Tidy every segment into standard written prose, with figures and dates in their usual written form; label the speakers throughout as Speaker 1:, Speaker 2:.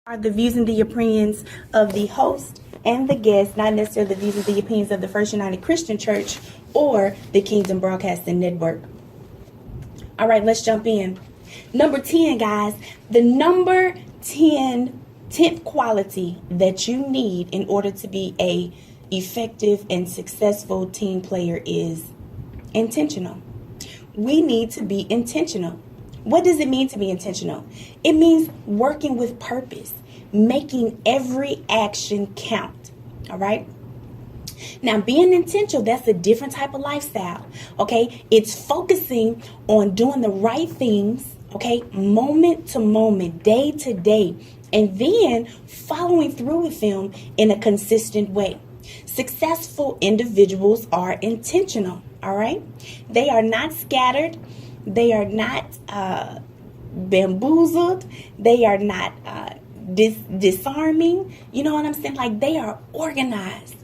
Speaker 1: Are the views and the opinions of the host and the guest, not necessarily the views and the opinions of the First United Christian Church or the Kingdom Broadcasting Network. All right, let's jump in. Number 10, guys, the number 10th quality that you need in order to be a effective and successful team player is intentional. We need to be intentional. What does it mean to be intentional? It means working with purpose, making every action count. All right. Now, being intentional, that's a different type of lifestyle. Okay. It's focusing on doing the right things. Okay. Moment to moment, day to day, and then following through with them in a consistent way. Successful individuals are intentional. All right. They are not scattered. They are not bamboozled. They are not disarming. You know what I'm saying? Like, they are organized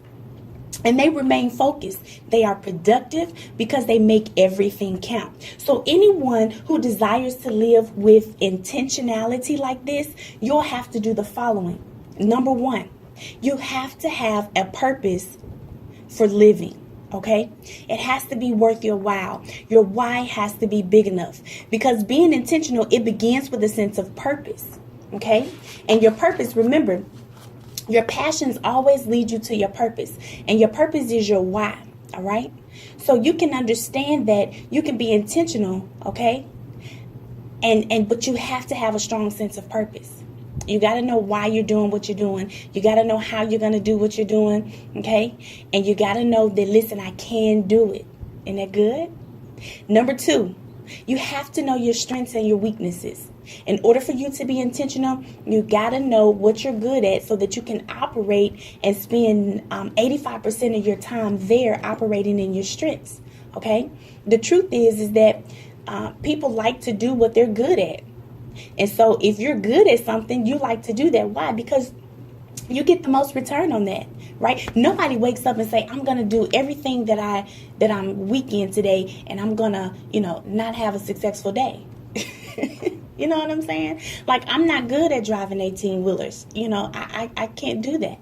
Speaker 1: and they remain focused. They are productive because they make everything count. So anyone who desires to live with intentionality like this, you'll have to do the following. Number one, you have to have a purpose for living. Okay, it has to be worth your while. Your why has to be big enough, because being intentional, it begins with a sense of purpose. Okay, and your purpose, remember, your passions always lead you to your purpose, and your purpose is your why. All right, so you can understand that you can be intentional. Okay, but you have to have a strong sense of purpose. You got to know why you're doing what you're doing. You got to know how you're going to do what you're doing. Okay. And you got to know that, listen, I can do it. Isn't that good? Number two, you have to know your strengths and your weaknesses. In order for you to be intentional, you got to know what you're good at so that you can operate and spend 85% of your time there operating in your strengths. Okay. The truth is that people like to do what they're good at. And so if you're good at something, you like to do that. Why? Because you get the most return on that, right? Nobody wakes up and say, I'm going to do everything that I'm weak in today, and I'm going to, not have a successful day. You know what I'm saying? Like, I'm not good at driving 18-wheelers. I can't do that.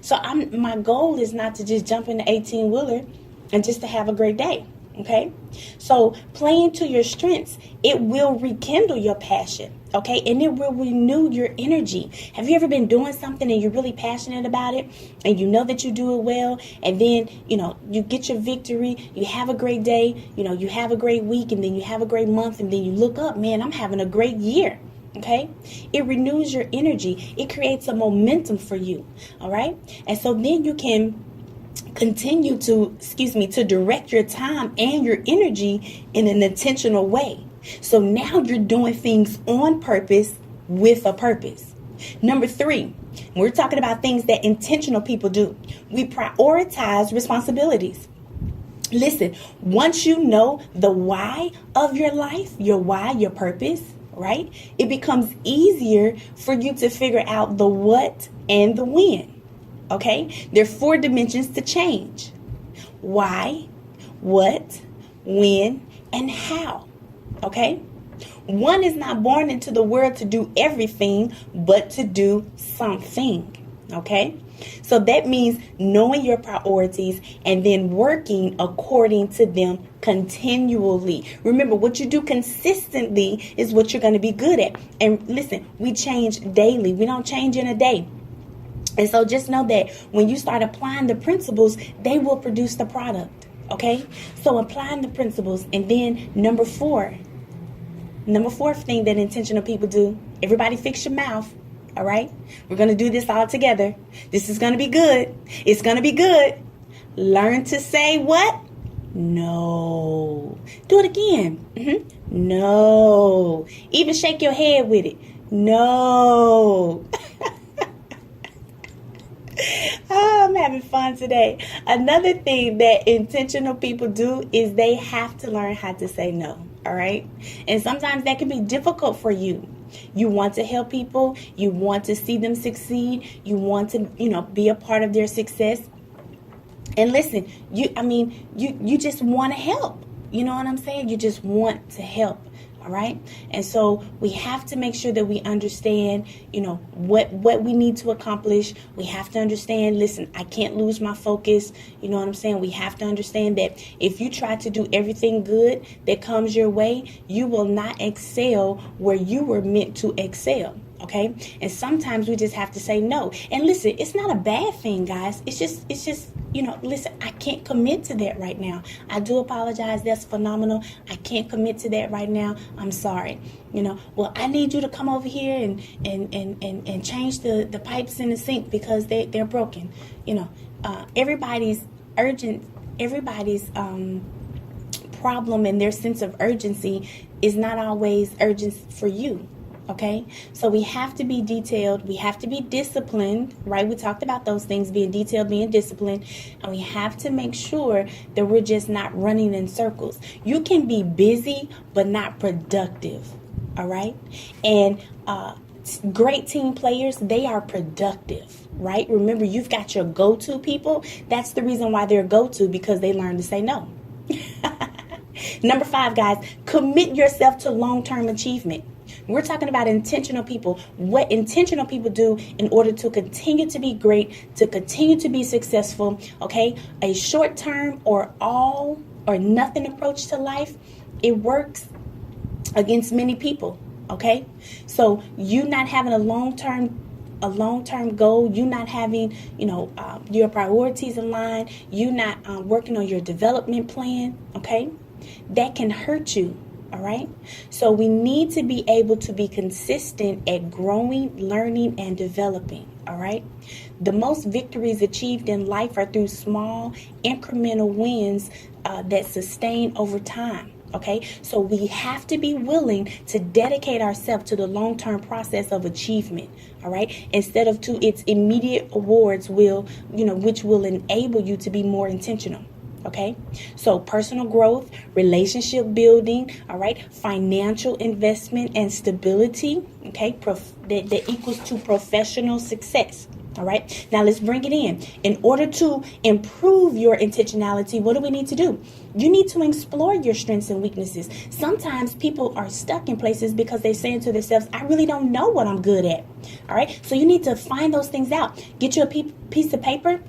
Speaker 1: So my goal is not to just jump in the 18-wheeler and just to have a great day. Okay, so playing to your strengths, it will rekindle your passion. Okay, and it will renew your energy. Have you ever been doing something and you're really passionate about it, and you know that you do it well, and then you get your victory, you have a great day, you have a great week, and then you have a great month, and then you look up, man, I'm having a great year. Okay, it renews your energy. It creates a momentum for you. All right, and so then you can continue to direct your time and your energy in an intentional way. So now you're doing things on purpose with a purpose. Number three, we're talking about things that intentional people do. We prioritize responsibilities. Listen, once you know the why of your life, your why, your purpose, right? It becomes easier for you to figure out the what and the when. Okay, there are 4 dimensions to change: why, what, when, and how. Okay, one is not born into the world to do everything, but to do something. Okay, so that means knowing your priorities and then working according to them continually. Remember, what you do consistently is what you're going to be good at. And listen, we change daily. We don't change in a day. And so just know that when you start applying the principles, they will produce the product. Okay? So applying the principles. And then number fourth thing that intentional people do, everybody fix your mouth. All right? We're going to do this all together. This is going to be good. It's going to be good. Learn to say what? No. Do it again. No. Even shake your head with it. No. Oh, I'm having fun today. Another thing that intentional people do is they have to learn how to say no. All right. And sometimes that can be difficult for you. You want to help people. You want to see them succeed. You want to, be a part of their success. And listen, you just want to help. You know what I'm saying? You just want to help. All right. And so we have to make sure that we understand, what we need to accomplish. We have to understand, listen, I can't lose my focus. You know what I'm saying? We have to understand that if you try to do everything good that comes your way, you will not excel where you were meant to excel. Okay. And sometimes we just have to say no. And listen, it's not a bad thing, guys. It's just, listen, I can't commit to that right now. I do apologize. That's phenomenal. I can't commit to that right now. I'm sorry. Well, I need you to come over here and change the pipes in the sink because they're broken. Everybody's problem and their sense of urgency is not always urgent for you. Okay, so we have to be detailed. We have to be disciplined, right? We talked about those things, being detailed, being disciplined, and we have to make sure that we're just not running in circles. You can be busy, but not productive. All right. And great team players, they are productive, right? Remember, you've got your go-to people. That's the reason why they're go-to, because they learn to say no. Number 5, guys, commit yourself to long-term achievement. We're talking about intentional people. What intentional people do in order to continue to be great, to continue to be successful, okay? A short-term or all or nothing approach to life, it works against many people, okay? So you not having a long-term goal, you not having, your priorities in line, you not working on your development plan, okay? That can hurt you. All right. So we need to be able to be consistent at growing, learning, and developing. All right. The most victories achieved in life are through small incremental wins that sustain over time. Okay. So we have to be willing to dedicate ourselves to the long-term process of achievement. All right. Instead of to its immediate awards which will enable you to be more intentional. Okay, so personal growth, relationship building, all right, financial investment and stability, okay, that equals to professional success. All right, now let's bring it in. In order to improve your intentionality, what do we need to do? You need to explore your strengths and weaknesses. Sometimes people are stuck in places because they're saying to themselves, I really don't know what I'm good at. All right, so you need to find those things out. Get you a piece of paper.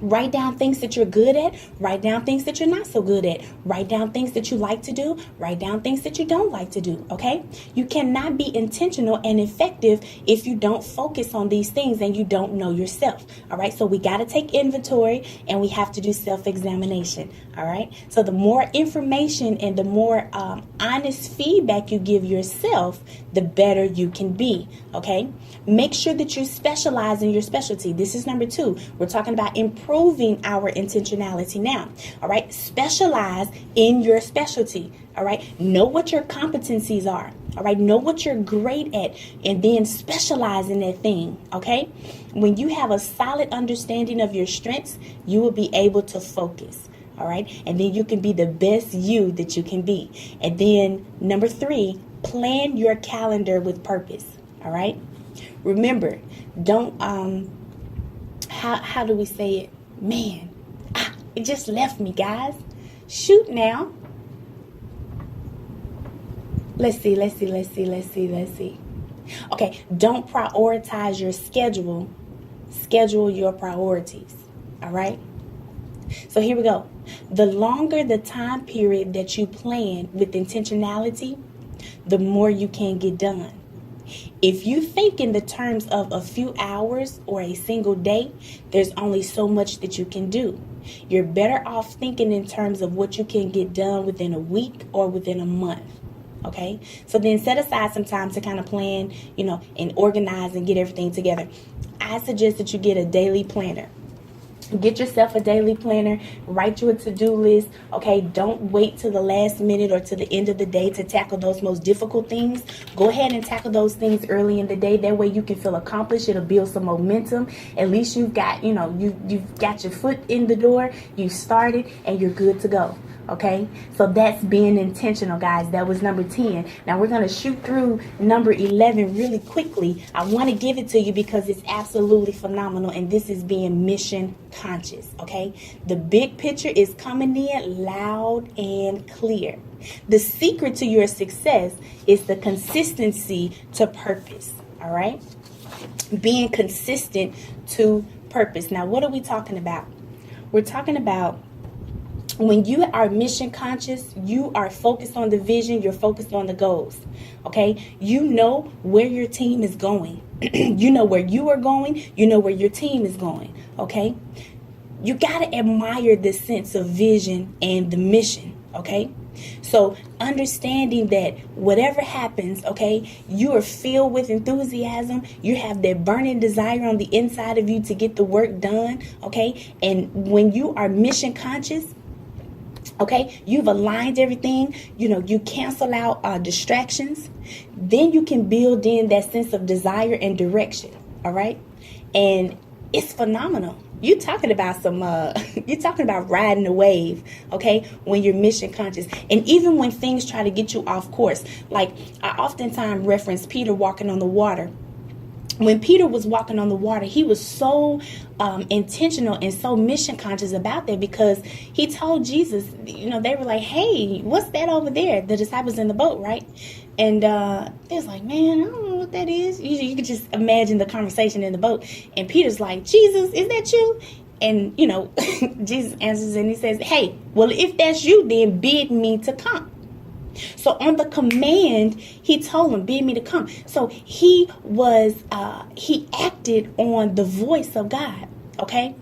Speaker 1: Write down things that you're good at. Write down things that you're not so good at. Write down things that you like to do. Write down things that you don't like to do. Okay? You cannot be intentional and effective if you don't focus on these things and you don't know yourself. All right? So we got to take inventory and we have to do self-examination. All right? So the more information and the more honest feedback you give yourself, the better you can be. Okay? Make sure that you specialize in your specialty. This is number 2. We're talking about improving our intentionality now. All right. Specialize in your specialty. All right. Know what your competencies are. All right. Know what you're great at and then specialize in that thing. Okay. When you have a solid understanding of your strengths, you will be able to focus. All right. And then you can be the best you that you can be. And then number 3, plan your calendar with purpose. All right. Remember, don't, how do we say it? Man, it just left me, guys. Shoot now. Let's see. Okay, don't prioritize your schedule. Schedule your priorities. All right? So here we go. The longer the time period that you plan with intentionality, the more you can get done. If you think in the terms of a few hours or a single day, there's only so much that you can do. You're better off thinking in terms of what you can get done within a week or within a month. Okay? So then set aside some time to kind of plan, and organize and get everything together. I suggest that you get a daily planner. Get yourself a daily planner. Write you a to-do list. Okay, don't wait till the last minute or to the end of the day to tackle those most difficult things. Go ahead and tackle those things early in the day. That way you can feel accomplished. It'll build some momentum. At least you've got, you've got your foot in the door. You started and you're good to go. Okay, so that's being intentional, guys. That was number 10. Now we're going to shoot through number 11 really quickly. I want to give it to you because it's absolutely phenomenal, and this is being mission conscious, okay? The big picture is coming in loud and clear. The secret to your success is the consistency to purpose, all right? Being consistent to purpose. Now, what are we talking about? We're talking about when you are mission conscious, you are focused on the vision, you're focused on the goals, okay? You know where your team is going. You know where you are going. You know where your team is going, okay? You got to admire the sense of vision and the mission, okay? So understanding that whatever happens, okay, you are filled with enthusiasm. You have that burning desire on the inside of you to get the work done, okay? And when you are mission conscious, okay, you've aligned everything, you know, you cancel out distractions, then you can build in that sense of desire and direction, all right? And it's phenomenal. You're talking about you're talking about riding the wave, okay, when you're mission conscious. And even when things try to get you off course, like I oftentimes reference Peter walking on the water. When Peter was walking on the water, he was so intentional and so mission conscious about that, because he told Jesus, you know, they were like, hey, what's that over there? The disciples in the boat, right? And they was like, man, I don't know what that is. You could just imagine the conversation in the boat. And Peter's like, Jesus, is that you? And, you know, Jesus answers and he says, hey, well, if that's you, then bid me to come. So on the command, he told him, bid me to come. So he acted on the voice of God. Okay.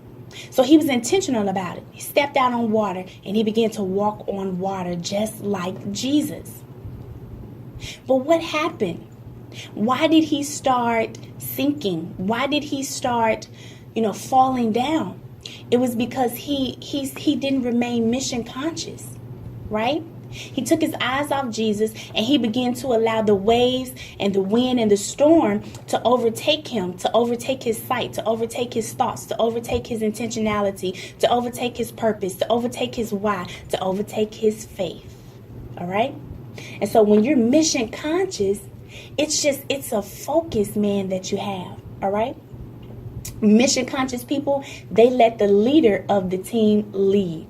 Speaker 1: So he was intentional about it. He stepped out on water and he began to walk on water just like Jesus. But what happened? Why did he start sinking? Why did he start, falling down? It was because he didn't remain mission conscious, right? He took his eyes off Jesus and he began to allow the waves and the wind and the storm to overtake him, to overtake his sight, to overtake his thoughts, to overtake his intentionality, to overtake his purpose, to overtake his why, to overtake his faith. All right? And so when you're mission conscious, it's a focus, man, that you have. All right? Mission conscious people, they let the leader of the team lead.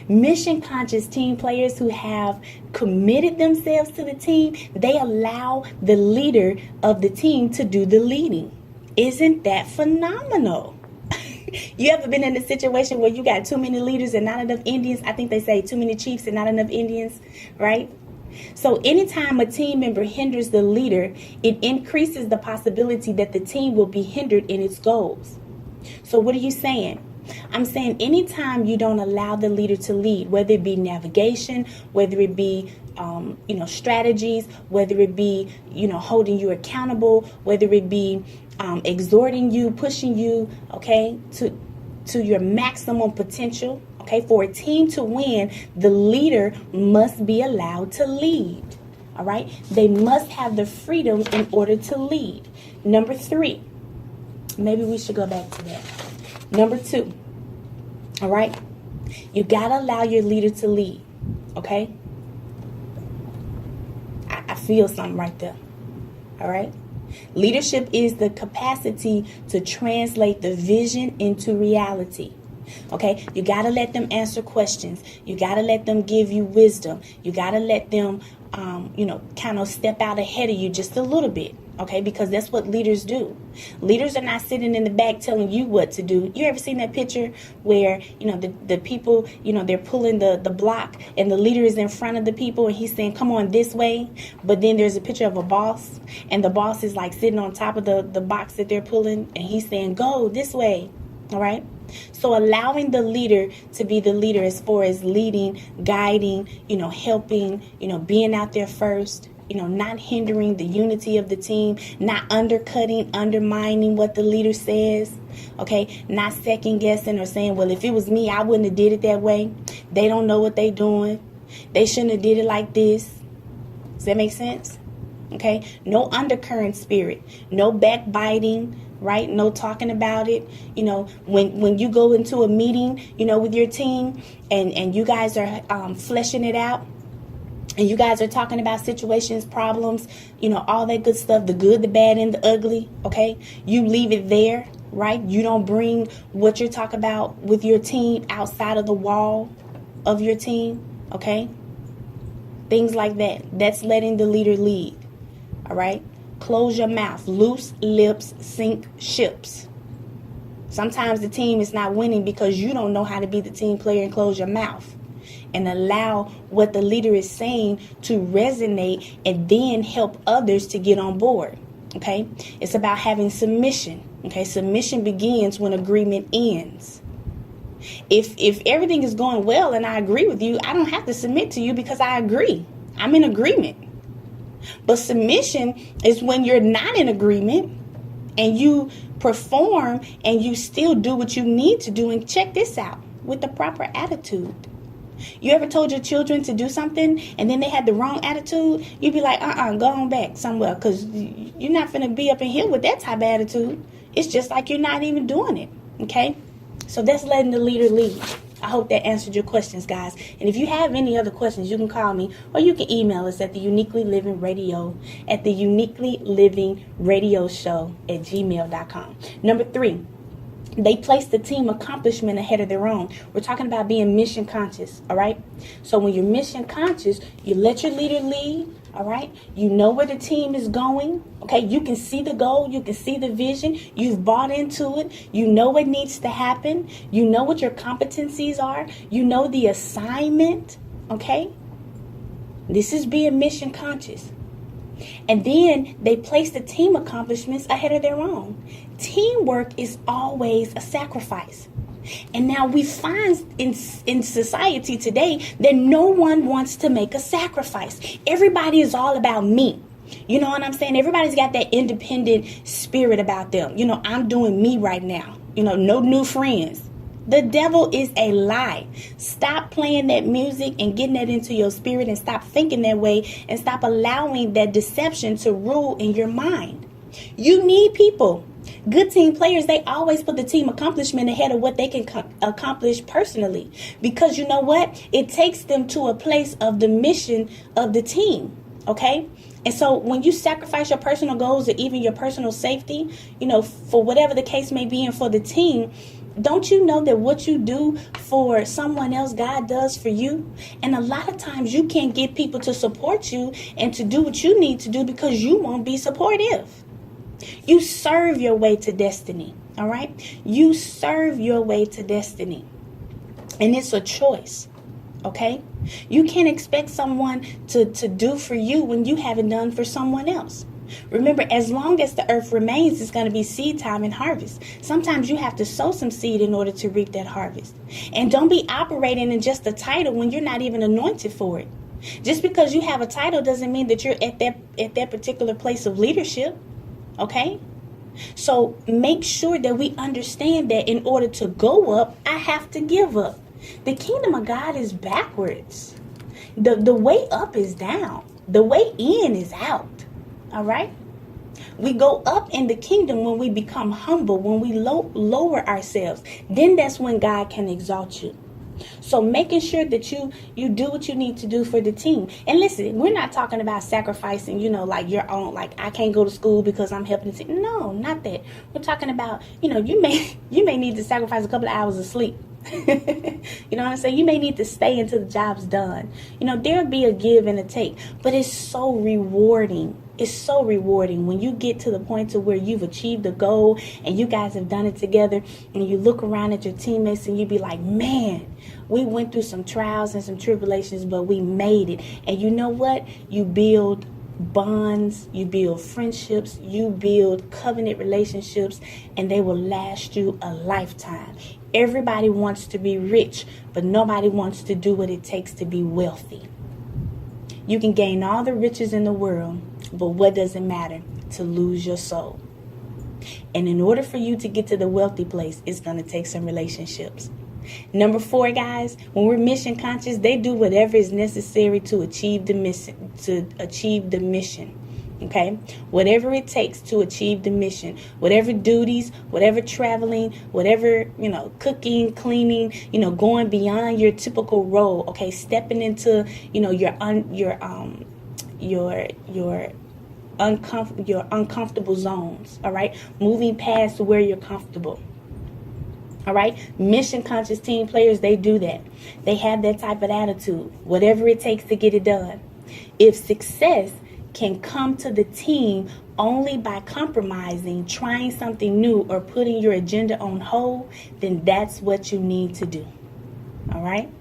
Speaker 1: Mission conscious team players who have committed themselves to the team, they allow the leader of the team to do the leading. Isn't that phenomenal? You ever been in a situation where you got too many leaders and not enough Indians? I think they say too many chiefs and not enough Indians, right? So anytime a team member hinders the leader, it increases the possibility that the team will be hindered in its goals. So what are you saying? I'm saying anytime you don't allow the leader to lead, whether it be navigation, whether it be, strategies, whether it be, holding you accountable, whether it be exhorting you, pushing you, okay, to your maximum potential. Okay, for a team to win, the leader must be allowed to lead. All right, they must have the freedom in order to lead. Number 3, maybe we should go back to that. Number 2, all right, you got to allow your leader to lead. Okay, I feel something right there. All right, leadership is the capacity to translate the vision into reality. Okay, you got to let them answer questions. You got to let them give you wisdom. You got to let them, kind of step out ahead of you just a little bit. Okay, because that's what leaders do. Leaders are not sitting in the back telling you what to do. You ever seen that picture where, the people, they're pulling the block and the leader is in front of the people and he's saying, come on this way. But then there's a picture of a boss and the boss is like sitting on top of the box that they're pulling and he's saying, go this way. All right. So allowing the leader to be the leader as far as leading, guiding, helping, being out there first, not hindering the unity of the team, not undercutting, undermining what the leader says, okay, not second guessing or saying, well, if it was me, I wouldn't have did it that way. They don't know what they're doing. They shouldn't have did it like this. Does that make sense? Okay, no undercurrent spirit, no backbiting, right? No talking about it. When you go into a meeting, with your team and you guys are fleshing it out and you guys are talking about situations, problems, all that good stuff, the good, the bad, and the ugly. Okay, you leave it there. right? You don't bring what you're talking about with your team outside of the wall of your team, okay? Things like that. That's letting the leader lead, all right? Close your mouth. Loose lips sink ships. Sometimes the team is not winning because you don't know how to be the team player and close your mouth and allow what the leader is saying to resonate and then help others to get on board. Okay, it's about having submission. Okay, submission begins when agreement ends. If everything is going well and I agree with you, I don't have to submit to you because I agree. I'm in agreement. But submission is when you're not in agreement and you perform and you still do what you need to do. And check this out, with the proper attitude. You ever told your children to do something and then they had the wrong attitude? You'd be like, go on back somewhere, because you're not going to be up in here with that type of attitude. It's just like you're not even doing it. Okay? So that's letting the leader lead. I hope that answered your questions, guys. And if you have any other questions, you can call me or you can email us at the Uniquely Living Radio at the Uniquely Living Radio Show at gmail.com. Number 3. They place the team accomplishment ahead of their own. We're talking about being mission conscious, all right? So when you're mission conscious, you let your leader lead, all right? You know where the team is going, okay? You can see the goal. You can see the vision. You've bought into it. You know what needs to happen. You know what your competencies are. You know the assignment, okay? This is being mission conscious. And then they place the team accomplishments ahead of their own. Teamwork is always a sacrifice. And now we find in society today that no one wants to make a sacrifice. Everybody is all about me. You know what I'm saying? Everybody's got that independent spirit about them. You know, I'm doing me right now. You know, no new friends. The devil is a lie. Stop playing that music and getting that into your spirit, and stop thinking that way, and stop allowing that deception to rule in your mind. You need people. Good team players, they always put the team accomplishment ahead of what they can accomplish personally. Because you know what? It takes them to a place of the mission of the team. Okay? And so when you sacrifice your personal goals or even your personal safety, you know, for whatever the case may be and for the team, don't you know that what you do for someone else, God does for you? And a lot of times you can't get people to support you and to do what you need to do because you won't be supportive. You serve your way to destiny, all right? You serve your way to destiny. And it's a choice, okay? You can't expect someone to do for you when you haven't done for someone else. Remember, as long as the earth remains, it's going to be seed time and harvest. Sometimes you have to sow some seed in order to reap that harvest. And don't be operating in just a title when you're not even anointed for it. Just because you have a title doesn't mean that you're at that particular place of leadership. Okay? So make sure that we understand that in order to go up, I have to give up. The kingdom of God is backwards. The way up is down. The way in is out. All right? We go up in the kingdom when we become humble, when we lower ourselves. Then that's when God can exalt you. So making sure that you do what you need to do for the team. And listen, we're not talking about sacrificing, you know, like your own, like I can't go to school because I'm helping the team. No, not that. We're talking about, you know, you may need to sacrifice a couple of hours of sleep. You know what I'm saying? You may need to stay until the job's done. You know, there'll be a give and a take, but it's so rewarding. It's so rewarding when you get to the point to where you've achieved the goal and you guys have done it together, and you look around at your teammates and you be like, man, we went through some trials and some tribulations, but we made it. And you know what? You build bonds, you build friendships, you build covenant relationships, and they will last you a lifetime. Everybody wants to be rich, but nobody wants to do what it takes to be wealthy. You can gain all the riches in the world, but what does it matter? To lose your soul. And in order for you to get to the wealthy place, it's going to take some relationships. Number 4, guys, when we're mission conscious, they do whatever is necessary to achieve the mission. Okay, whatever it takes to achieve the mission, whatever duties, whatever traveling, whatever, you know, cooking, cleaning, you know, going beyond your typical role. Okay, stepping into, you know, your uncomfortable zones. All right, moving past where you're comfortable. All right, mission conscious team players, they do that. They have that type of attitude, whatever it takes to get it done. If success can come to the team only by compromising, trying something new, or putting your agenda on hold, then that's what you need to do. All right,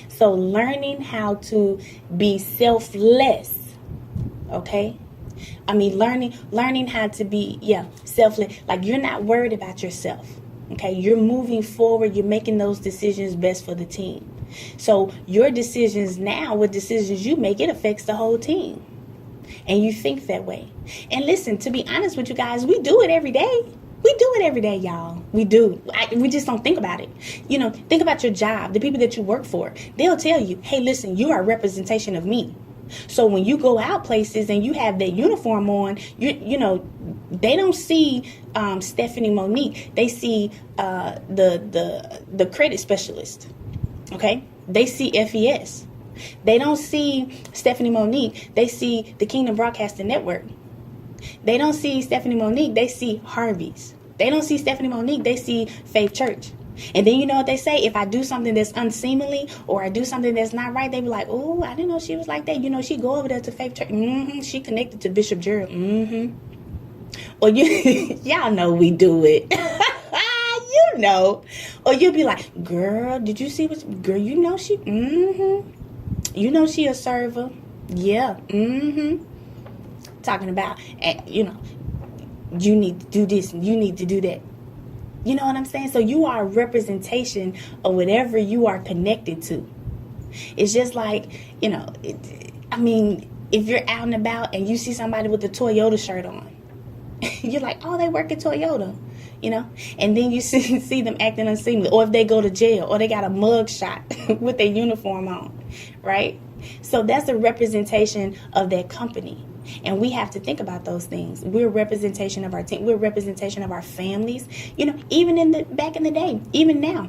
Speaker 1: so learning how to be selfless. Okay, I mean learning how to be selfless. Like, you're not worried about yourself. Okay, you're moving forward. You're making those decisions best for the team. So your decisions now, what decisions you make, it affects the whole team. And you think that way. And listen, to be honest with you guys, we do it every day. We do it every day, y'all. We do. We just don't think about it. You know, think about your job, the people that you work for. They'll tell you, hey, listen, you are a representation of me. So when you go out places and you have that uniform on, you know, they don't see Stephanie Monique. They see the credit specialist. Okay, they see FES. They don't see Stephanie Monique. They see the Kingdom Broadcasting Network. They don't see Stephanie Monique. They see Harvey's. They don't see Stephanie Monique. They see Faith Church. And then you know what they say? If I do something that's unseemly or I do something that's not right, they be like, oh, I didn't know she was like that. You know, she go over there to Faith Church. She connected to Bishop Gerald. Or y'all know we do it. You know. Or you'll be like, girl, did you see what? Girl, you know she. You know she a server. Yeah. Talking about, you know, you need to do this and you need to do that. You know what I'm saying? So you are a representation of whatever you are connected to. It's just like, you know, I mean, if you're out and about and you see somebody with a Toyota shirt on, you're like, oh, they work at Toyota, you know? And then you see them acting unseemly, or if they go to jail, or they got a mug shot with their uniform on, right? So that's a representation of that company. And we have to think about those things. We're a representation of our team. We're a representation of our families. You know, even back in the day, even now,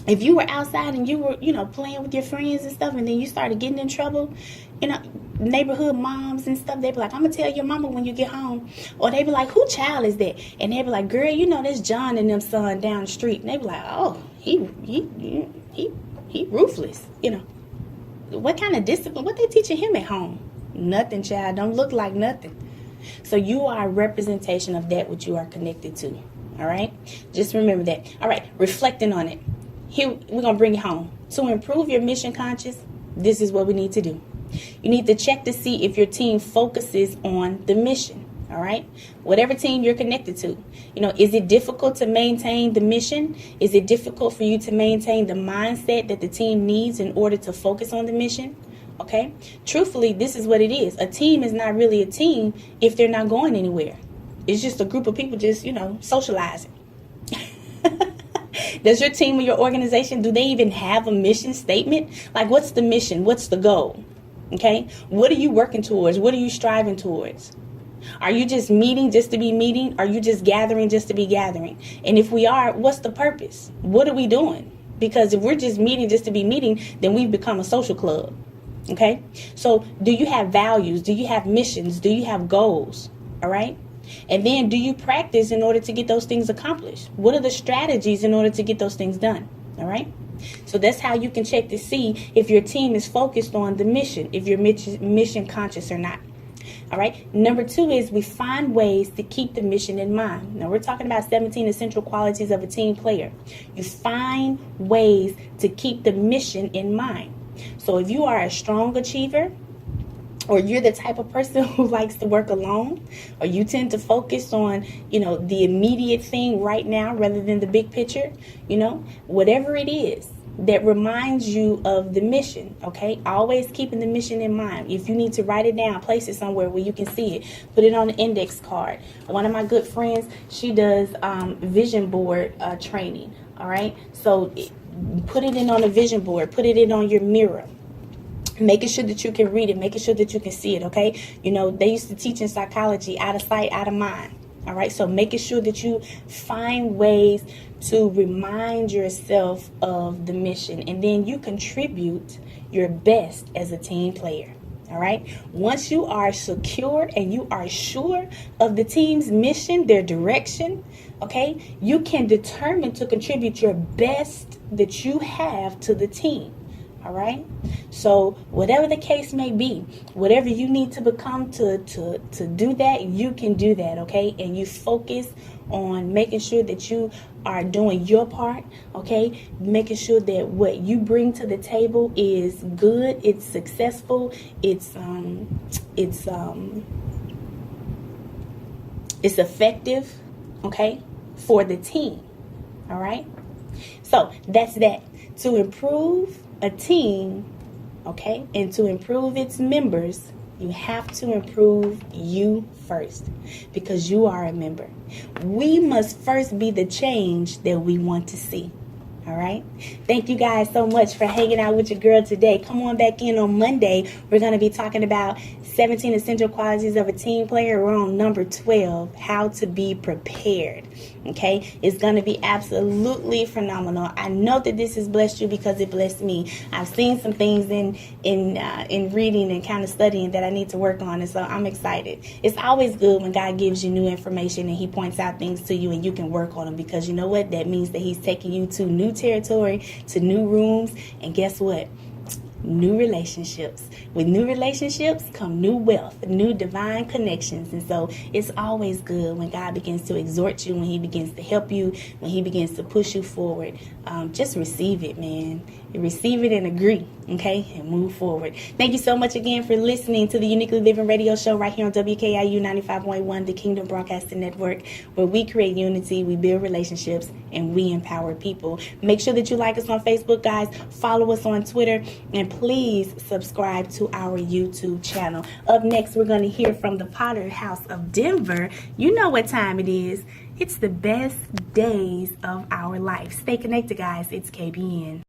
Speaker 1: if you were outside and you were, you know, playing with your friends and stuff, and then you started getting in trouble, you know, neighborhood moms and stuff, they be like, I'm gonna tell your mama when you get home. Or they be like, who child is that? And they be like, girl, you know, that's John and them son down the street. And they be like, oh, he ruthless. You know, what kind of discipline? What they teaching him at home? Nothing, child. Don't look like nothing. So you are a representation of that which you are connected to. All right, just remember that. All right, reflecting on it. Here, we're going to bring it home. To improve your mission conscious, this is what we need to do. You need to check to see if your team focuses on the mission. All right, whatever team you're connected to. You know, is it difficult to maintain the mission? Is it difficult for you to maintain the mindset that the team needs in order to focus on the mission? Okay, truthfully, this is what it is. A team is not really a team if they're not going anywhere. It's just a group of people just, you know, socializing. Does your team or your organization, do they even have a mission statement? Like, what's the mission? What's the goal? Okay, what are you working towards? What are you striving towards? Are you just meeting just to be meeting? Are you just gathering just to be gathering? And if we are, what's the purpose? What are we doing? Because if we're just meeting just to be meeting, then we've become a social club. Okay, so do you have values? Do you have missions? Do you have goals? All right. And then do you practice in order to get those things accomplished? What are the strategies in order to get those things done? All right. So that's how you can check to see if your team is focused on the mission, if you're mission conscious or not. All right. Number 2 is we find ways to keep the mission in mind. Now we're talking about 17 essential qualities of a team player. You find ways to keep the mission in mind. So if you are a strong achiever, or you're the type of person who likes to work alone, or you tend to focus on, you know, the immediate thing right now rather than the big picture, you know, whatever it is that reminds you of the mission, okay? Always keeping the mission in mind. If you need to write it down, place it somewhere where you can see it. Put it on an index card. One of my good friends, she does vision board training, all right? So put it in on a vision board. Put it in on your mirror. Making sure that you can read it, making sure that you can see it, okay? You know, they used to teach in psychology, out of sight, out of mind, all right? So making sure that you find ways to remind yourself of the mission, and then you contribute your best as a team player, All right. Once you are secure and you are sure of the team's mission, their direction, okay, you can determine to contribute your best that you have to the team. All right. So whatever the case may be, whatever you need to become to do that, you can do that. Okay. And you focus on making sure that you are doing your part. Okay. Making sure that what you bring to the table is good. It's successful. It's effective. Okay. For the team. All right. So that's that. To improve a team, okay, and to improve its members, you have to improve you first, because you are a member. We must first be the change that we want to see. All right. Thank you guys so much for hanging out with your girl today. Come on back in on Monday. We're going to be talking about 17 essential qualities of a team player. We're on number 12, how to be prepared. Okay. It's going to be absolutely phenomenal. I know that this has blessed you because it blessed me. I've seen some things in reading and kind of studying that I need to work on. And so I'm excited. It's always good when God gives you new information and he points out things to you and you can work on them, because you know what? That means that he's taking you to new territory, to new rooms, and guess what? New relationships. With new relationships come new wealth, new divine connections. And so it's always good when God begins to exhort you, when he begins to help you, when he begins to push you forward. Just receive it, man. Receive it and agree, okay, and move forward. Thank you so much again for listening to the Uniquely Living Radio Show right here on WKIU 95.1, the Kingdom Broadcasting Network, where we create unity, we build relationships, and we empower people. Make sure that you like us on Facebook, guys. Follow us on Twitter, and please subscribe to our YouTube channel. Up next, we're going to hear from the Potter House of Denver. You know what time it is. It's the best days of our life. Stay connected, guys. It's KBN.